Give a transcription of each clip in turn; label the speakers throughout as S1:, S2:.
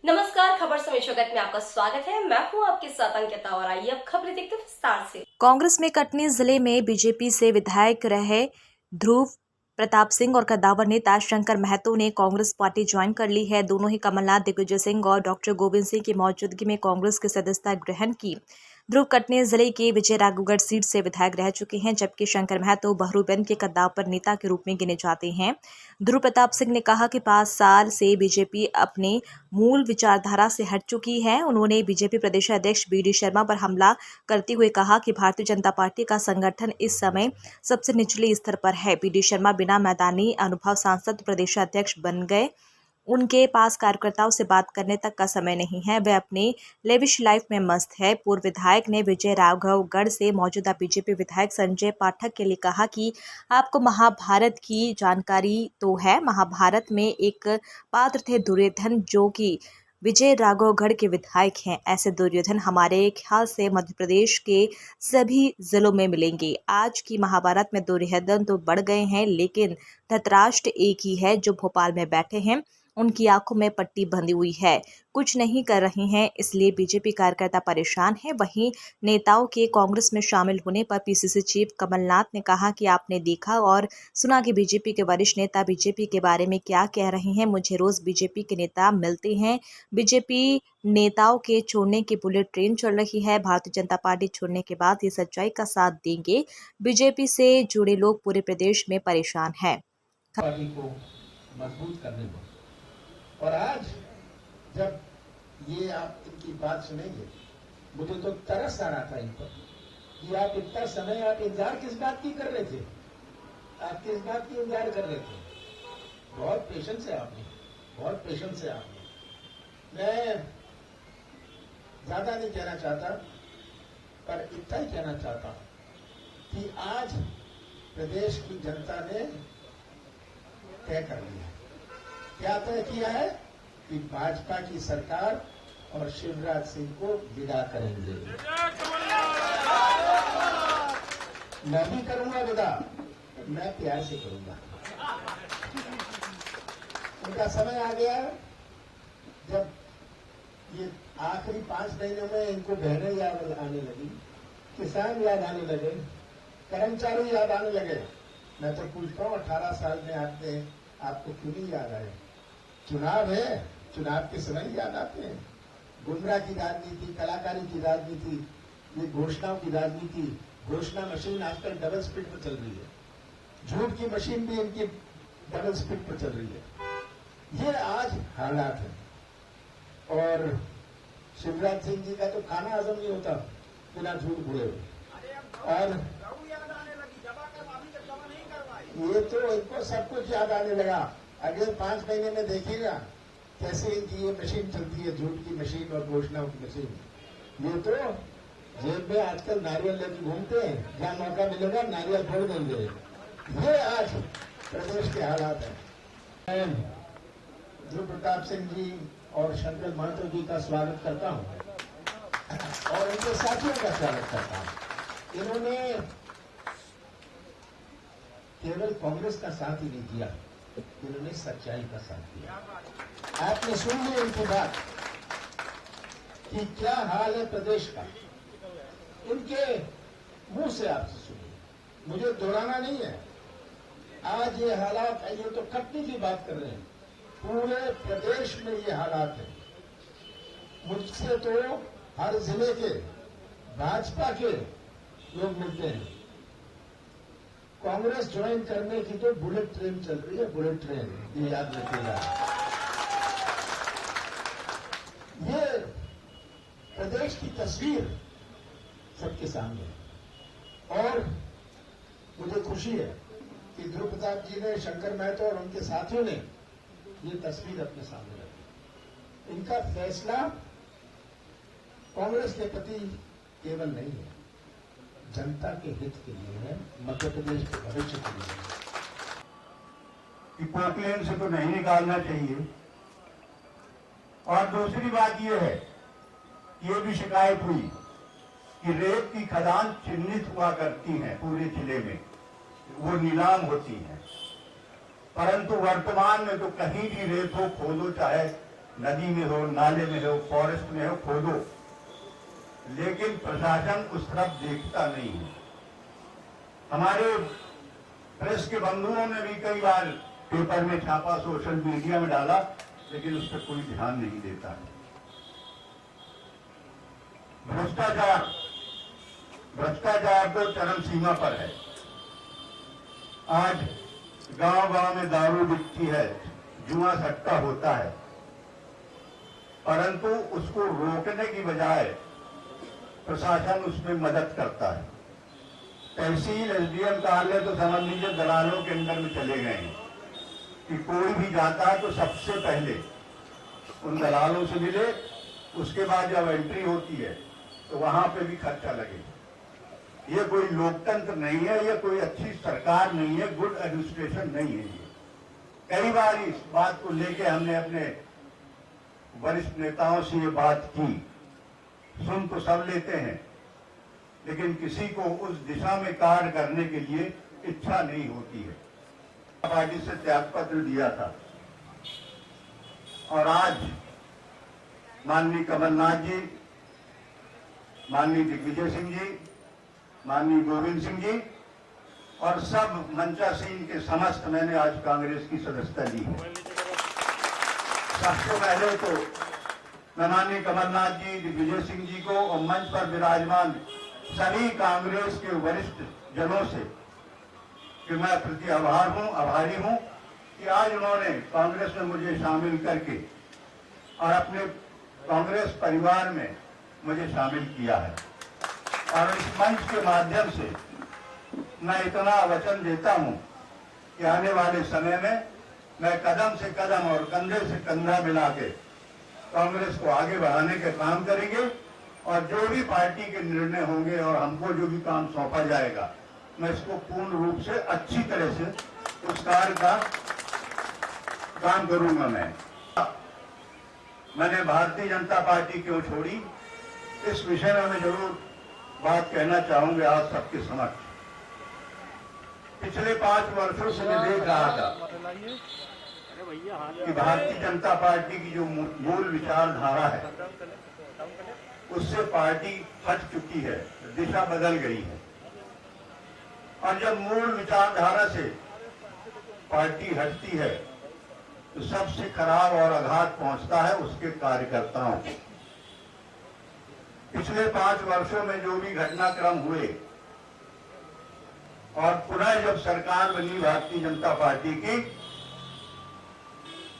S1: नमस्कार, खबर समय जगत में आपका स्वागत है। मैं हूं आपके साथ अंकिता और आइए अब खबरें देखते हैं विस्तार से।
S2: कांग्रेस में कटनी जिले में बीजेपी से विधायक रहे ध्रुव प्रताप सिंह और कद्दावर नेता शंकर महतो ने कांग्रेस पार्टी ज्वाइन कर ली है। दोनों ही कमलनाथ, दिग्विजय सिंह और डॉक्टर गोविंद सिंह की मौजूदगी में कांग्रेस की सदस्यता ग्रहण की। ध्रुव कटनी जिले के विजय राघवगढ़ सीट से विधायक रह चुके हैं, जबकि शंकर महतो बहरूबेन के कद्दावर नेता के रूप में गिने जाते हैं। ध्रुव प्रताप सिंह ने कहा कि 5 साल से बीजेपी अपने मूल विचारधारा से हट चुकी है। उन्होंने बीजेपी प्रदेशाध्यक्ष बी.डी. शर्मा पर हमला करते हुए कहा कि भारतीय जनता पार्टी का संगठन इस समय सबसे निचले स्तर पर है। बी.डी. शर्मा बिना मैदानी अनुभव सांसद प्रदेशाध्यक्ष बन गए। उनके पास कार्यकर्ताओं से बात करने तक का समय नहीं है, वे अपनी लेविश लाइफ में मस्त है। पूर्व विधायक ने विजय राघवगढ़ से मौजूदा बीजेपी विधायक संजय पाठक के लिए कहा कि आपको महाभारत की जानकारी तो है। महाभारत में एक पात्र थे दुर्योधन, जो कि विजय राघवगढ़ के विधायक हैं। ऐसे दुर्योधन हमारे ख्याल से मध्य प्रदेश के सभी जिलों में मिलेंगे। आज की महाभारत में दुर्योधन तो बढ़ गए हैं, लेकिन धृतराष्ट्र एक ही है जो भोपाल में बैठे हैं। उनकी आंखों में पट्टी बंधी हुई है, कुछ नहीं कर रहे हैं, इसलिए बीजेपी कार्यकर्ता परेशान है। वहीं नेताओं के कांग्रेस में शामिल होने पर पीसीसी चीफ कमलनाथ ने कहा कि आपने देखा और सुना कि बीजेपी के वरिष्ठ नेता बीजेपी के बारे में क्या कह रहे हैं। मुझे रोज बीजेपी के नेता मिलते हैं। बीजेपी नेताओं के छोड़ने की बुलेट ट्रेन चल रही है। भारतीय जनता पार्टी छोड़ने के बाद ये सच्चाई का साथ देंगे। बीजेपी से जुड़े लोग पूरे प्रदेश में परेशान हैं।
S3: पार्टी को मजबूत करने में, और आज जब ये आप इनकी बात सुनेंगे, मुझे तो तरस आ रहा था इन पर कि आप इतना समय आप इंतजार किस बात की कर रहे थे, आप किस बात की इंतजार कर रहे थे। बहुत पेशेंस है आपने, बहुत पेशेंस है आपने। मैं ज्यादा नहीं कहना चाहता, पर इतना ही कहना चाहता हूं कि आज प्रदेश की जनता ने तय कर लिया। क्या तय किया है कि भाजपा की सरकार और शिवराज सिंह को विदा करेंगे। मैं भी करूंगा विदा, मैं प्यार से करूंगा। उनका समय आ गया जब ये आखिरी 5 महीनों में इनको बहनें याद आने लगी, किसान याद आने लगे, कर्मचारी याद आने लगे। मैं तो पूछता हूं 18 साल में आपको क्यों नहीं याद आए? चुनाव है, चुनाव के समय याद आते हैं। गुमराह की राजनीति, कलाकारी की राजनीति, ये घोषणाओं की राजनीति। घोषणा मशीन आजकल डबल स्पीड पर चल रही है, झूठ की मशीन भी इनकी डबल स्पीड पर चल रही है। ये आज हालात है। और शिवराज सिंह जी का तो खाना हजम नहीं होता बिना झूठ बोले हुए। और ये तो इनको सब कुछ याद आने लगा। अगले 5 महीने में देखिएगा कैसे इनकी ये मशीन चलती है, झूठ की मशीन और घोषणाओं की मशीन। ये तो जेब में आजकल नारियल लेके घूमते हैं, जहां मौका मिलेगा नारियल फोड़ देंगे। ये आज प्रदेश के हालात है। मैं ध्रुव प्रताप सिंह जी और शंकर महतो जी का स्वागत करता हूं और उनके साथियों का स्वागत करता हूं। इन्होंने केवल कांग्रेस का साथ ही नहीं दिया, इन्होंने सच्चाई का साथ दिया। आपने सुन ली उनकी बात कि क्या हाल है प्रदेश का, उनके मुंह से आपसे सुनिए, मुझे दोहराना नहीं है। आज ये हालात है, ये तो कटनी की बात कर रहे हैं, पूरे प्रदेश में ये हालात है। मुझसे तो हर जिले के भाजपा के लोग मिलते हैं। कांग्रेस ज्वाइन करने की तो बुलेट ट्रेन चल रही है, बुलेट ट्रेन, ये याद रखिएगा। ये प्रदेश की तस्वीर सबके सामने है और मुझे खुशी है कि ध्रुव प्रताप जी ने, शंकर महतो और उनके साथियों ने ये तस्वीर अपने सामने रखी। इनका फैसला कांग्रेस के प्रति केवल नहीं है, जनता के हित के लिए है, मध्य प्रदेश के भविष्य के लिए है।
S4: कि पोकलेन से तो नहीं निकालना चाहिए। और दूसरी बात यह है, ये भी शिकायत हुई कि रेत की खदान चिन्हित हुआ करती हैं पूरे जिले में, वो नीलाम होती हैं, परंतु वर्तमान में तो कहीं भी रेत हो खोदो चाहे नदी में हो, नाले में हो, फॉरेस्ट में हो, खोदो, लेकिन प्रशासन उस तरफ देखता नहीं है। हमारे प्रेस के बंधुओं ने भी कई बार पेपर में छापा, सोशल मीडिया में डाला, लेकिन उस पर कोई ध्यान नहीं देता है। भ्रष्टाचार तो चरम सीमा पर है। आज गांव-गांव में दारू बिकती है, जुआ सट्टा होता है, परंतु उसको रोकने की बजाय प्रशासन उसमें मदद करता है। तहसील, एसडीएम कार्यालय तो समझ लीजिए दलालों के अंदर में चले गए हैं कि कोई भी जाता है तो सबसे पहले उन दलालों से मिले, उसके बाद जब एंट्री होती है तो वहां पे भी खर्चा लगे। ये कोई लोकतंत्र नहीं है, ये कोई अच्छी सरकार नहीं है, गुड एडमिनिस्ट्रेशन नहीं है। ये कई बार इस बात को लेके हमने अपने वरिष्ठ नेताओं से ये बात की, सुन तो सब लेते हैं, लेकिन किसी को उस दिशा में कार्य करने के लिए इच्छा नहीं होती है। पार्टी से त्यागपत्र दिया था और आज माननीय कमलनाथ जी, माननीय दिग्विजय सिंह जी, माननीय गोविंद सिंह जी और सब मंचासीन के समस्त मैंने आज कांग्रेस की सदस्यता ली है। सबसे पहले तो मैं माननीय कमलनाथ जी, दिग्विजय सिंह जी को और मंच पर विराजमान सभी कांग्रेस के वरिष्ठ जनों से कि मैं प्रति आभारी हूं कि आज उन्होंने कांग्रेस में मुझे शामिल करके और अपने कांग्रेस परिवार में मुझे शामिल किया है। और इस मंच के माध्यम से मैं इतना वचन देता हूं कि आने वाले समय में मैं कदम से कदम और कंधे से कंधा मिला के कांग्रेस को आगे बढ़ाने का काम करेंगे और जो भी पार्टी के निर्णय होंगे और हमको जो भी काम सौंपा जाएगा, मैं इसको पूर्ण रूप से अच्छी तरह से उस कार्य का काम करूंगा। मैंने भारतीय जनता पार्टी क्यों छोड़ी, इस विषय में मैं जरूर बात कहना चाहूंगा आज सबके समक्ष। पिछले 5 वर्षों से मैं देख रहा था कि भारतीय जनता पार्टी की जो मूल विचारधारा है उससे पार्टी हट चुकी है, दिशा बदल गई है। और जब मूल विचारधारा से पार्टी हटती है तो सबसे खराब और आघात पहुंचता है उसके कार्यकर्ताओं को। पिछले 5 वर्षों में जो भी घटनाक्रम हुए और पुनः जब सरकार बनी भारतीय जनता पार्टी की,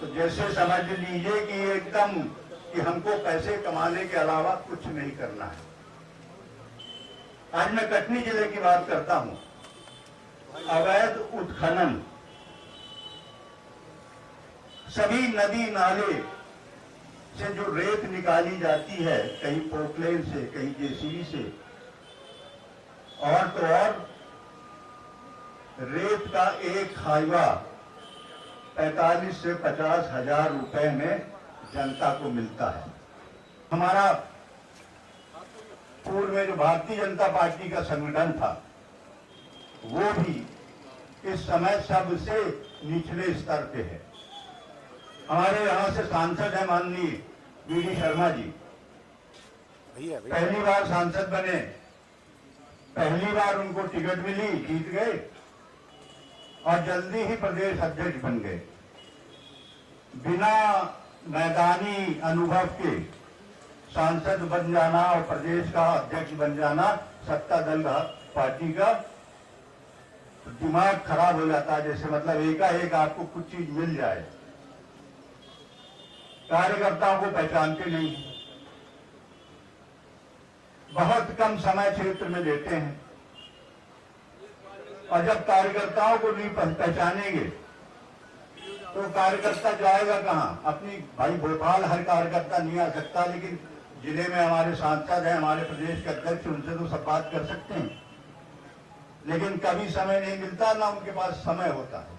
S4: तो जैसे समझ लीजिए कि एकदम कि हमको पैसे कमाने के अलावा कुछ नहीं करना है। आज मैं कटनी जिले की बात करता हूं। अवैध उत्खनन, सभी नदी नाले से जो रेत निकाली जाती है, कहीं पोकलेन से, कहीं जेसीबी से, और तो और रेत का एक हाईवा 45 से 50 हजार रुपए में जनता को मिलता है। हमारा पूर्व में जो भारतीय जनता पार्टी का संगठन था वो भी इस समय सबसे निचले स्तर पे है। हमारे यहाँ से सांसद है माननीय वीडी शर्मा जी, पहली बार सांसद बने, पहली बार उनको टिकट मिली, जीत गए और जल्दी ही प्रदेश अध्यक्ष बन गए। बिना मैदानी अनुभव के सांसद बन जाना और प्रदेश का अध्यक्ष बन जाना सत्ता दल पार्टी का दिमाग खराब हो जाता है। जैसे मतलब एकाएक आपको कुछ चीज मिल जाए, कार्यकर्ताओं को पहचानते नहीं, बहुत कम समय क्षेत्र में देते हैं और जब कार्यकर्ताओं को नहीं पहचानेंगे तो कार्यकर्ता जाएगा कहां? अपनी भाई भोपाल हर कार्यकर्ता नहीं आ सकता, लेकिन जिले में हमारे सांसद हैं, हमारे प्रदेश के अध्यक्ष, उनसे तो सब बात कर सकते हैं, लेकिन कभी समय नहीं मिलता, ना उनके पास समय होता है।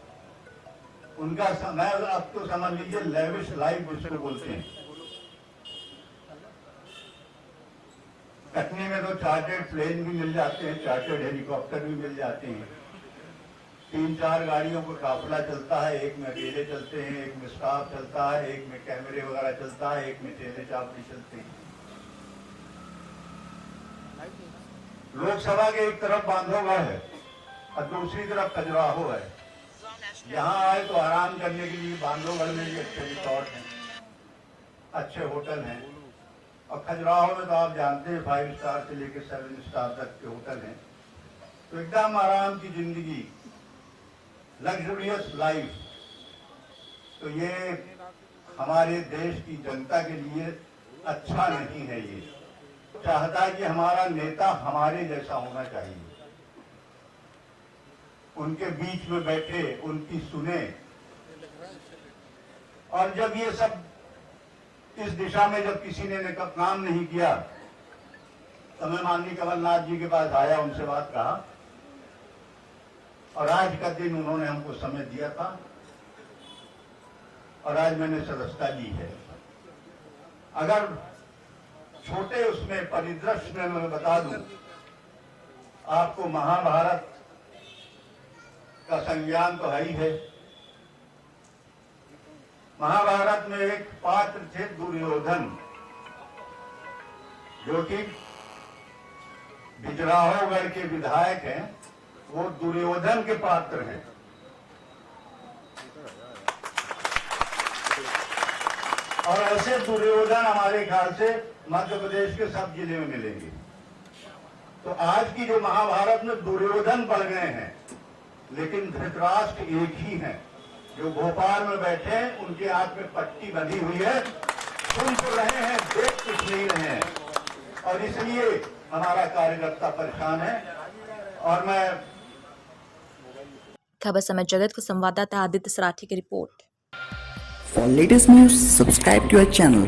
S4: उनका समय अब तो समझ लीजिए लेविश लाइफ जिसको बोलते हैं। कटनी में तो चार्टर्ड प्लेन भी मिल जाते हैं, चार्टर्ड हेलीकॉप्टर भी मिल जाते हैं, 3-4 गाड़ियों का काफिला चलता है, एक में अकेले चलते हैं, एक में स्टाफ चलता है, एक में कैमरे वगैरह चलता है, एक में ठेले चापड़ी चलते हैं। लोकसभा के एक तरफ बांधवगढ़ है और दूसरी तरफ खजुराहो है। यहाँ आए तो आराम करने के लिए बांधवगढ़ में भी अच्छे रिसोर्ट हैं, अच्छे होटल हैं, और खजुराहो में तो आप जानते हैं 5 स्टार से लेकर 7 स्टार तक के होटल हैं। तो एकदम आराम की जिंदगी, लग्जरियस लाइफ। तो ये हमारे देश की जनता के लिए अच्छा नहीं है। ये चाहता है कि हमारा नेता हमारे जैसा होना चाहिए, उनके बीच में बैठे, उनकी सुने। और जब ये सब इस दिशा में जब किसी ने काम नहीं किया तो मैं माननीय कमलनाथ जी के पास आया, उनसे बात कहा, और आज का दिन उन्होंने हमको समय दिया था और आज मैंने सदस्यता ली है। अगर छोटे उसमें परिदृश्य में मैं बता दूं आपको, महाभारत का संज्ञान तो है ही है। महाभारत में एक पात्र थे दुर्योधन, जो कि बिजराहोगढ़ के विधायक हैं। वो दुर्योधन के पात्र हैं। और ऐसे दुर्योधन हमारे ख्याल से मध्य प्रदेश के सब जिले में मिलेंगे। तो आज की जो महाभारत में दुर्योधन बढ़ गए हैं, लेकिन धृतराष्ट्र एक ही हैं, जो भोपाल में बैठे हैं, उनके हाथ में पट्टी बंधी हुई है, सुन तो रहे हैं, देख कुछ नहीं रहे हैं। और इसलिए हमारा कार्यकर्ता परेशान है। और मैं
S2: खबर समय जगत को संवाददाता आदित्य सराठी की report.
S5: For latest news, subscribe to our channel